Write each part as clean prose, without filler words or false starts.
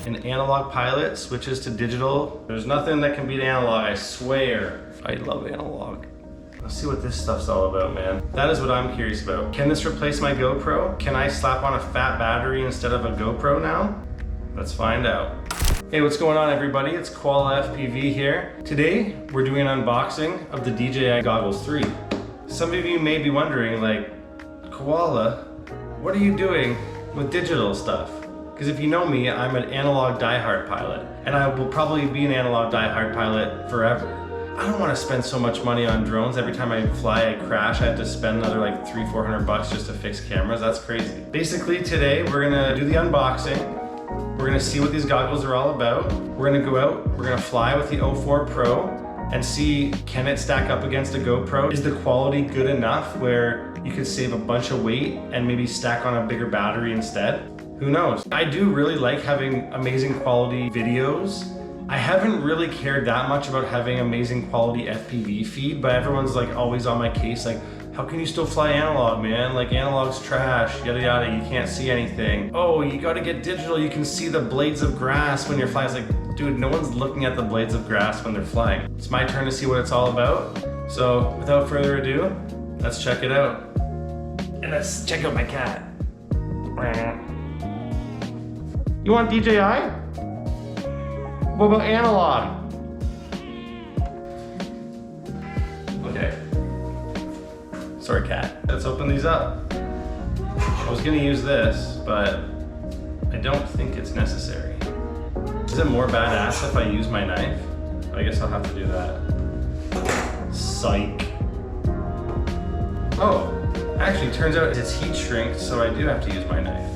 An analog pilot switches to digital. There's nothing that can beat analog, I swear. I love analog. Let's see what this stuff's all about, man. That is what I'm curious about. Can this replace my GoPro? Can I slap on a fat battery instead of a GoPro now? Let's find out. Hey, what's going on everybody? It's Koala FPV here. Today, we're doing an unboxing of the DJI Goggles 3. Some of you may be wondering, like, Koala, what are you doing with digital stuff? Because if you know me, I'm an analog diehard pilot, and I will probably be an analog diehard pilot forever. I don't want to spend so much money on drones. Every time I fly, I crash. I have to spend another like $300-400 bucks just to fix cameras. That's crazy. Basically today, we're gonna do the unboxing. We're gonna see what these goggles are all about. We're gonna go out, we're gonna fly with the 04 Pro and see, can it stack up against a GoPro? Is the quality good enough where you could save a bunch of weight and maybe stack on a bigger battery instead? Who knows? I do really like having amazing quality videos. I haven't really cared that much about having amazing quality FPV feed, but everyone's like always on my case, like, how can you still fly analog, man? Like analog's trash, yada yada, you can't see anything. Oh, you gotta get digital, you can see the blades of grass when you're flying. It's like, dude, no one's looking at the blades of grass when they're flying. It's my turn to see what it's all about. So without further ado, let's check it out. And let's check out my cat. You want DJI? What about analog? Okay. Sorry, cat. Let's open these up. I was gonna use this, but I don't think it's necessary. Is it more badass if I use my knife? I guess I'll have to do that. Psych. Oh, actually, turns out it's heat shrink, so I do have to use my knife.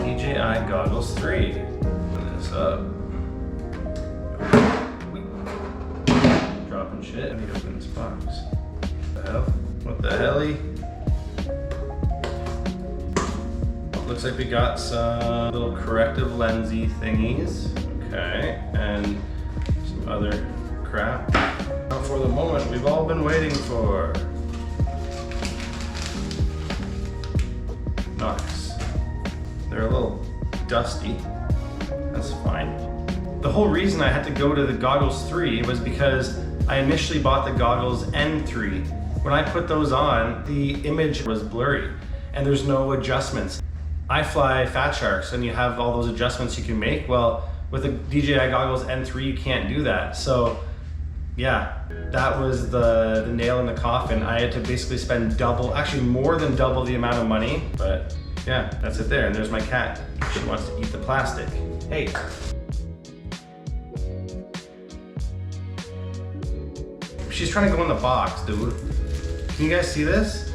DJI Goggles 3. Open this up. Dropping shit. I need to open this box. What the hell? What the helly? Looks like we got some little corrective lensy thingies. Okay, and some other crap. Now for the moment we've all been waiting for. Nice. They're a little dusty. That's fine. The whole reason I had to go to the Goggles 3 was because I initially bought the Goggles N3. When I put those on, the image was blurry and there's no adjustments. I fly Fat Sharks and you have all those adjustments you can make. Well, with the DJI Goggles N3, you can't do that. So yeah, that was the nail in the coffin. I had to basically spend double, actually more than double the amount of money, but yeah, that's it there. And there's my cat. She wants to eat the plastic. Hey. She's trying to go in the box, dude. Can you guys see this?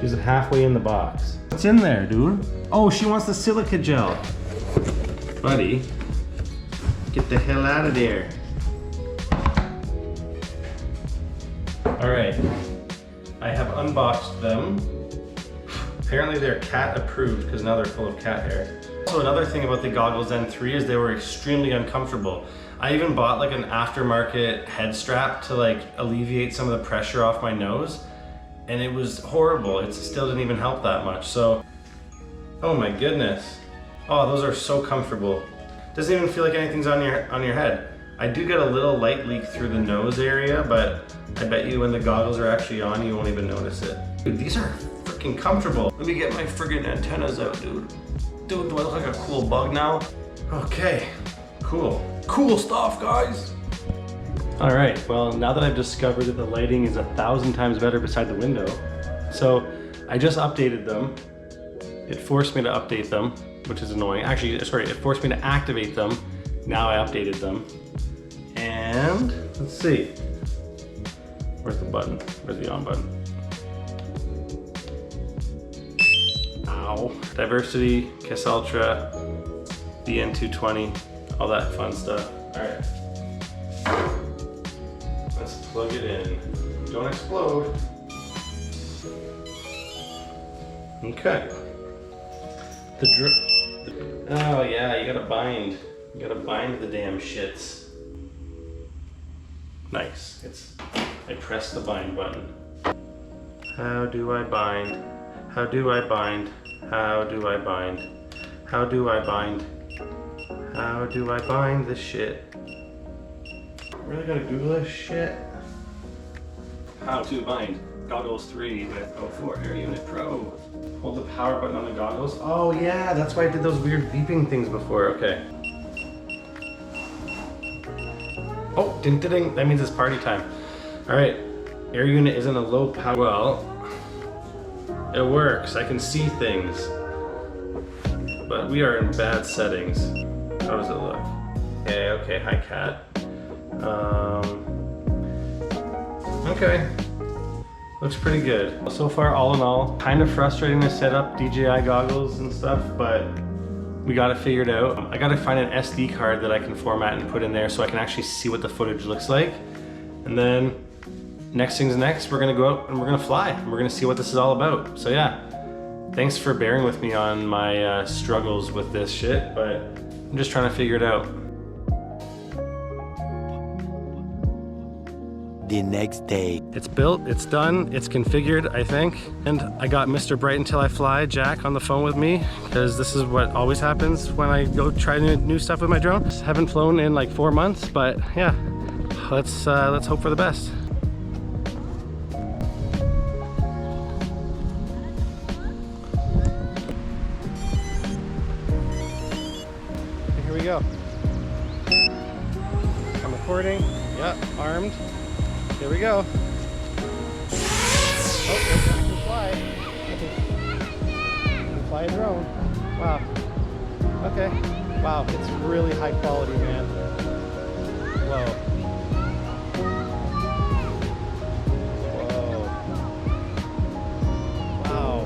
She's halfway in the box. What's in there, dude? Oh, she wants the silica gel. Buddy, get the hell out of there. All right, I have unboxed them. Apparently they're cat approved because now they're full of cat hair. Also, another thing about the Goggles N3 is they were extremely uncomfortable. I even bought like an aftermarket head strap to like alleviate some of the pressure off my nose, and it was horrible. It still didn't even help that much. So, oh my goodness. Oh, those are so comfortable. Doesn't even feel like anything's on your head. I do get a little light leak through the nose area, but I bet you when the goggles are actually on, you won't even notice it. Dude, these are freaking comfortable. Let me get my friggin' antennas out, dude. Dude, do I look like a cool bug now? Okay, cool. Cool stuff, guys. All right, well, now that I've discovered that the lighting is 1,000 times better beside the window, so I just updated them. It forced me to update them, which is annoying. Actually, sorry, it forced me to activate them. Now I updated them. And let's see. Where's the button? Where's the on button? Ow. Diversity, Kiss Ultra, BN220, all that fun stuff. All right. Let's plug it in. Don't explode. Okay. Oh yeah, you gotta bind. You gotta bind the damn shits. Nice. I pressed the bind button. How do I bind? How do I bind? How do I bind? How do I bind? How do I bind this shit? Really gotta Google this shit? How to bind Goggles 3 with 04 Air Unit Pro. Hold the power button on the goggles. Oh yeah, that's why I did those weird beeping things before. Okay. Oh, ding ding ding. That means it's party time. All right. Air unit isn't a low power. Well, it works. I can see things, but we are in bad settings. How does it look? Okay. Okay. Hi, cat. Okay. Looks pretty good. So far, all in all, kind of frustrating to set up DJI goggles and stuff, but we got it figured out. I got to find an SD card that I can format and put in there so I can actually see what the footage looks like. And then next thing's next, we're gonna go out and we're gonna fly. And we're gonna see what this is all about. So yeah, thanks for bearing with me on my struggles with this shit, but I'm just trying to figure it out. The next day. It's built, it's done, it's configured, I think. And I got Mr. Bright Until I Fly, Jack, on the phone with me, because this is what always happens when I go try new stuff with my drone. Haven't flown in like 4 months, but yeah, let's hope for the best. Here we go. I'm recording, yeah, armed. Here we go. Oh, I can fly. I can fly a drone. Wow. Okay. Wow, it's really high quality, man. Whoa. Whoa.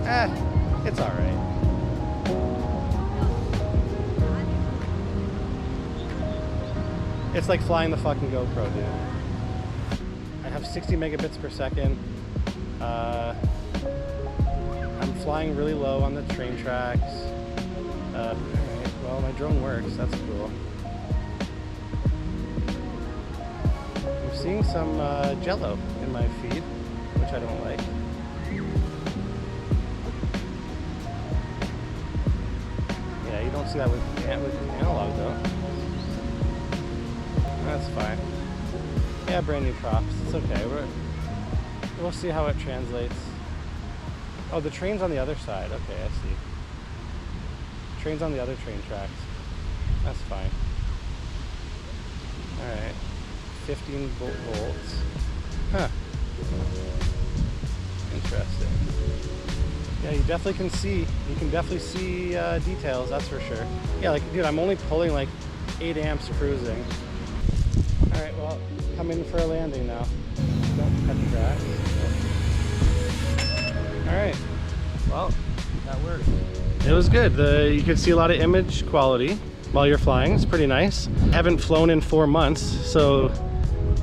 Wow. It's all right. It's like flying the fucking GoPro, dude. I have 60 megabits per second. I'm flying really low on the train tracks. Alright, well, my drone works, that's cool. I'm seeing some jello in my feed, which I don't like. Yeah, you don't see that with analog though. That's fine. Yeah, brand new props. It's okay. We'll see how it translates. Oh, the train's on the other side. Okay, I see. Train's on the other train tracks. That's fine. Alright. 15 volts. Huh. Interesting. Yeah, you definitely can see. You can definitely see details, that's for sure. Yeah, like, dude, I'm only pulling like 8 amps cruising. Alright, well, come in for a landing now. Don't cut the grass. Alright, well, that worked. It was good. You could see a lot of image quality while you're flying. It's pretty nice. I haven't flown in 4 months, so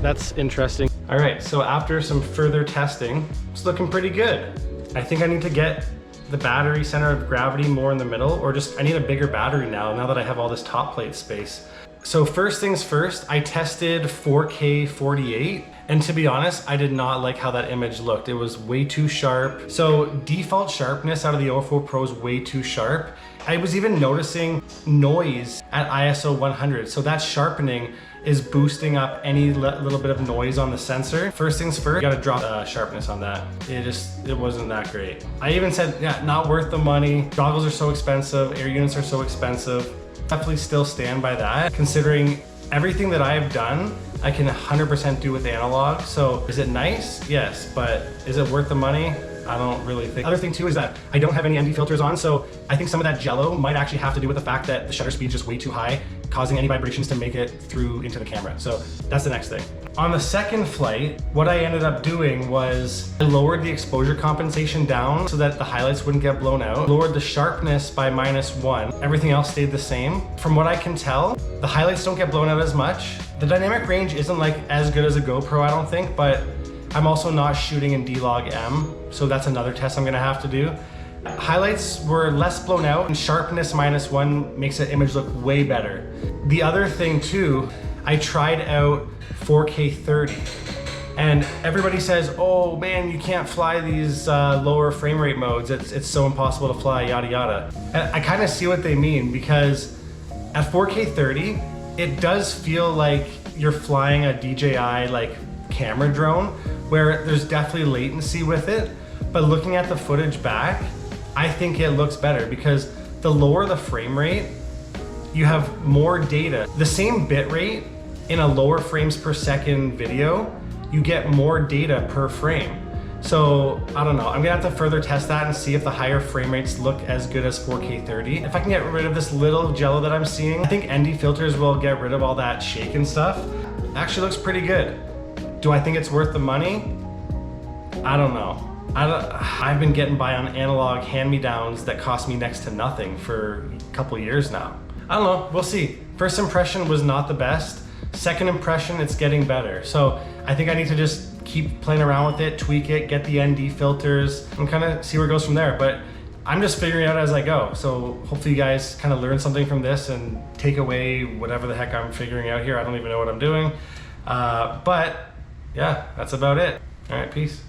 that's interesting. Alright, so after some further testing, it's looking pretty good. I think I need to get the battery center of gravity more in the middle, or just I need a bigger battery now that I have all this top plate space. So first things first, I tested 4K 48, and to be honest, I did not like how that image looked. It was way too sharp. So default sharpness out of the 04 Pro is way too sharp. I was even noticing noise at ISO 100. So that sharpening is boosting up any little bit of noise on the sensor. First things first, you gotta drop sharpness on that. It wasn't that great. I even said, yeah, not worth the money. Goggles are so expensive, air units are so expensive. Definitely still stand by that. Considering everything that I have done, I can 100% do with analog. So is it nice? Yes, but is it worth the money? I don't really think. Other thing too is that I don't have any ND filters on, so I think some of that jello might actually have to do with the fact that the shutter speed is just way too high, causing any vibrations to make it through into the camera. So that's the next thing. On the second flight, what I ended up doing was I lowered the exposure compensation down so that the highlights wouldn't get blown out. Lowered the sharpness by -1. Everything else stayed the same. From what I can tell, the highlights don't get blown out as much. The dynamic range isn't like as good as a GoPro, I don't think, but I'm also not shooting in D-Log-M, so that's another test I'm gonna have to do. Highlights were less blown out, and sharpness -1 makes the image look way better. The other thing too, I tried out 4K 30. And everybody says, oh man, you can't fly these lower frame rate modes. It's so impossible to fly, yada yada. And I kind of see what they mean, because at 4K 30, it does feel like you're flying a DJI like camera drone, where there's definitely latency with it. But looking at the footage back, I think it looks better, because the lower the frame rate, you have more data. The same bit rate in a lower frames per second video, you get more data per frame. So I don't know, I'm gonna have to further test that and see if the higher frame rates look as good as 4K 30. If I can get rid of this little jello that I'm seeing, I think ND filters will get rid of all that shake and stuff. Actually looks pretty good. Do I think it's worth the money? I don't know. I've been getting by on analog hand-me-downs that cost me next to nothing for a couple years now. I don't know, we'll see. First impression was not the best. Second impression, it's getting better. So I think I need to just keep playing around with it, tweak it, get the ND filters, and kind of see where it goes from there. But I'm just figuring it out as I go. So hopefully you guys kind of learn something from this and take away whatever the heck I'm figuring out here. I don't even know what I'm doing. But yeah, that's about it. All right, peace.